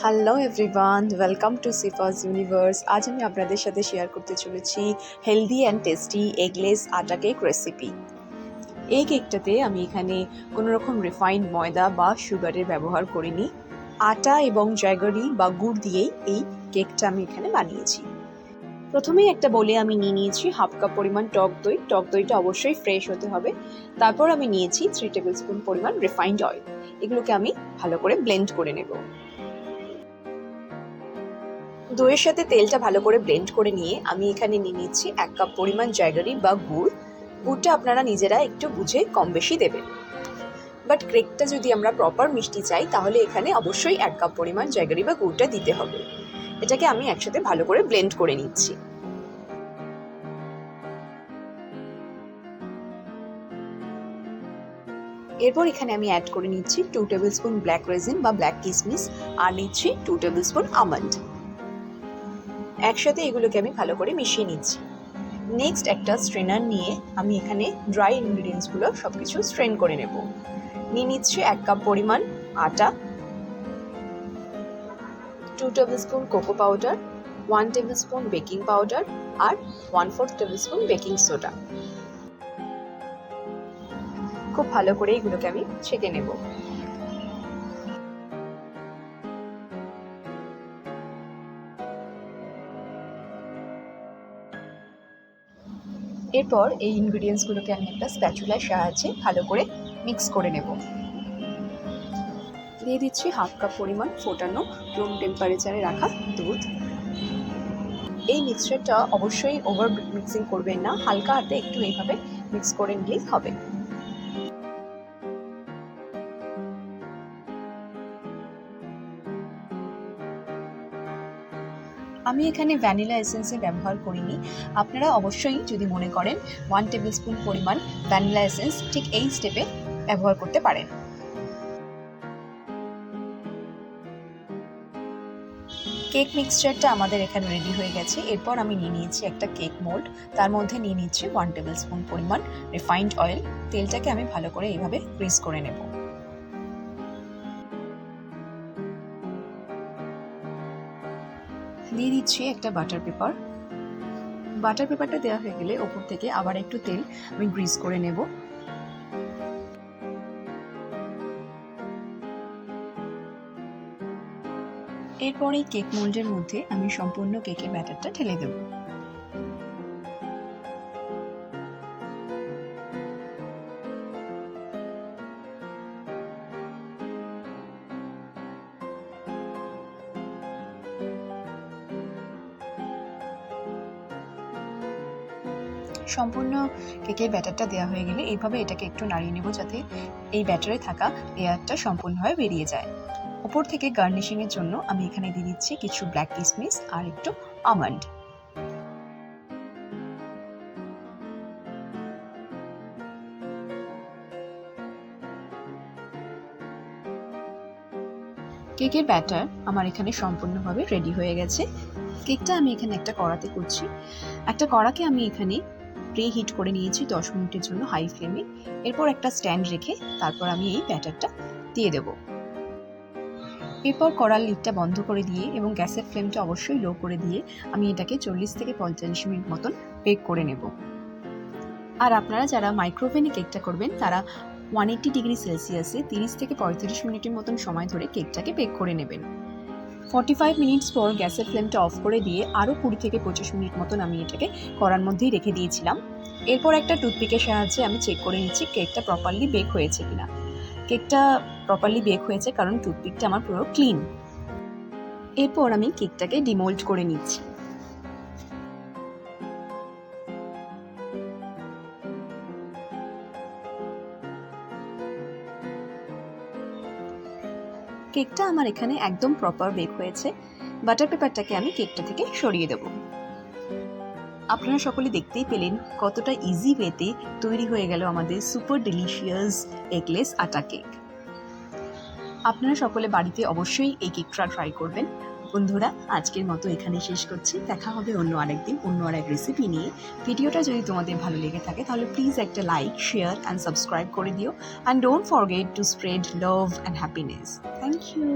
Hello everyone, welcome to Sifa's universe. আজ আমি আপনাদের সাথে শেয়ার করতে চলেছি healthy and tasty eggless atta cake recipe. এই কেকটাতে আমি এখানে কোনো রকম রিফাইন্ড ময়দা বা সুগারের ব্যবহার করিনি। আটা এবং জ্যাগরি বা গুড় দিয়েই এই কেকটা আমি এখানে বানিয়েছি। প্রথমেই একটা বলে আমি নিয়েছি হাফ কাপ পরিমাণ টক দই। টক দইটা অবশ্যই ফ্রেশ হতে হবে। তারপর আমি নিয়েছি 3 টেবিল স্পুন পরিমাণ রিফাইন্ড অয়েল। এগুলোকে আমি ভালো করে ব্লেন্ড করে নেব। দইয়ের সাথে তেলটা ভালো করে ব্লেন্ড করে নিয়ে আমি এখানে নিয়ে নিচ্ছি 1 কাপ পরিমাণ জ্যাগরি বা গুড়। গুড়টা আপনারা নিজেরা একটু বুঝে কম বেশি দেবেন। বাট কেকটা যদি আমরা প্রপার মিষ্টি চাই তাহলে এখানে অবশ্যই 1 কাপ পরিমাণ জ্যাগরি বা গুড়টা দিতে হবে। এটাকে আমি একসাথে ভালো করে ব্লেন্ড করে নিচ্ছি। এরপর এখানে আমি অ্যাড করে নিচ্ছি 2 টেবিল স্পুন ব্ল্যাক রেজিন বা ব্ল্যাক কিসমিস আর নিচ্ছি 2 টেবিল স্পুন আমন্ড। একসাথে এগুলোকে আমি ভালো করে মিশিয়ে নিচ্ছি। নেক্সট একটা স্ট্রেনার নিয়ে আমি এখানে ড্রাই ইনগ্রিডিয়েন্টসগুলো সব কিছু স্ট্রেন করে নেব। নিয়ে নিচ্ছি 1 কাপ পরিমাণ আটা, 2 table spoon cocoa powder, 1 table spoon baking powder আর 1/4 টেবিল স্পুন বেকিং সোডা। খুব ভালো করে এগুলোকে আমি ছেঁকে নেব। এরপর এই ইনগ্রিডিয়েন্টসগুলোকে আমি একটা স্প্যাচুলার সাহায্যে ভালো করে মিক্স করে নেব। দিয়ে দিচ্ছি হাফ কাপ পরিমাণ ফোটানো রুম টেম্পারেচারে রাখা দুধ। এই মিক্সচারটা অবশ্যই ওভার মিক্সিং করবেন না, হালকা হাতে একটু এইভাবে মিক্স করে নিলেই হবে। আমি এখানে ভ্যানিলা এসেন্সের ব্যবহার করিনি। আপনারা অবশ্যই যদি মনে করেন 1 টেবিল স্পুন পরিমাণ ভ্যানিলা এসেন্স ঠিক এই স্টেপে ব্যবহার করতে পারেন। কেক মিক্সচারটা আমাদের এখানে রেডি হয়ে গেছে। এরপর আমি নিয়ে নিয়েছি একটা কেক মোল্ড। তার মধ্যে নিয়ে নিচ্ছি 1 টেবিল স্পুন পরিমাণ রিফাইন্ড অয়েল। তেলটাকে আমি ভালো করে এইভাবে গ্রিস করে নেব। দিয়ে দিচ্ছি একটা বাটার পেপার। বাটার পেপারটা দেওয়া হয়ে গেলে ওপর থেকে আবার একটু তেল আমি গ্রিস করে নেব। এরপর এই কেক মোল্ডের মধ্যে আমি সম্পূর্ণ কেকের ব্যাটারটা ঢেলে দেব। সম্পূর্ণ কেকের ব্যাটারটা দেওয়া হয়ে গেলে এইভাবে এটাকে একটু নাড়িয়ে নেব যাতে এই ব্যাটারে থাকা লেয়ারটা সম্পূর্ণভাবে বেরিয়ে যায়। ওপর থেকে গার্নিশিংয়ের জন্য আমি এখানে দিয়ে দিচ্ছি কিছু ব্ল্যাক কিসমিস আর একটু আমন্ড। কেকের ব্যাটার আমার এখানে সম্পূর্ণভাবে রেডি হয়ে গেছে। কেকটা আমি এখানে একটা কড়াতে করছি। একটা কড়াকে আমি এখানে প্রি হিট করে নিয়েছি 10 মিনিটের জন্য হাই ফ্লেমে। এরপর একটা স্ট্যান্ড রেখে তারপর আমি এই ব্যাটারটা দিয়ে দেব। এরপর কড়ার লিডটা বন্ধ করে দিয়ে এবং গ্যাসের ফ্লেমটা অবশ্যই লো করে দিয়ে আমি এটাকে 40 থেকে 45 মিনিট মতন বেক করে নেব। আর আপনারা যারা মাইক্রোওভেনে কেকটা করবেন তারা 180 ডিগ্রি সেলসিয়াসে 30 থেকে 35 মিনিটের মতন সময় ধরে কেকটাকে বেক করে নেবেন। 45 মিনিটস পর গ্যাসের ফ্লেমটা অফ করে দিয়ে আরও 20 থেকে 25 মিনিট মতন আমি এটাকে কড়ার মধ্যেই রেখে দিয়েছিলাম। এরপর একটা টুথপিকের সাহায্যে আমি চেক করে নিচ্ছি কেকটা প্রপারলি বেক হয়েছে কিনা। কেকটা প্রপারলি বেক হয়েছে কারণ টুথপিকটা আমার পুরো ক্লিন। এরপর আমি কেকটাকে ডিমোল্ড করে নিচ্ছি। কেকটা আমার এখানে একদম প্রপার বেক হয়েছে। বাটার পেপারটাকে আমি কেকটা থেকে সরিয়ে দেব। আপনারা সকলে দেখতেই পেলেন কতটা ইজি ওয়েতে তৈরি হয়ে গেল আমাদের super delicious eggless atta cake. আপনারা সকলে বাড়িতে অবশ্যই এই কেকটা ট্রাই করবেন। বন্ধুরা, আজকের মতো এখানে শেষ করছি। দেখা হবে অন্য আরেকদিন অন্য আরেক রেসিপি নিয়ে। ভিডিওটা যদি তোমাদের ভালো লেগে থাকে তাহলে প্লিজ একটা লাইক, শেয়ার অ্যান্ড সাবস্ক্রাইব করে দিও। And don't forget to spread love and happiness. Thank you.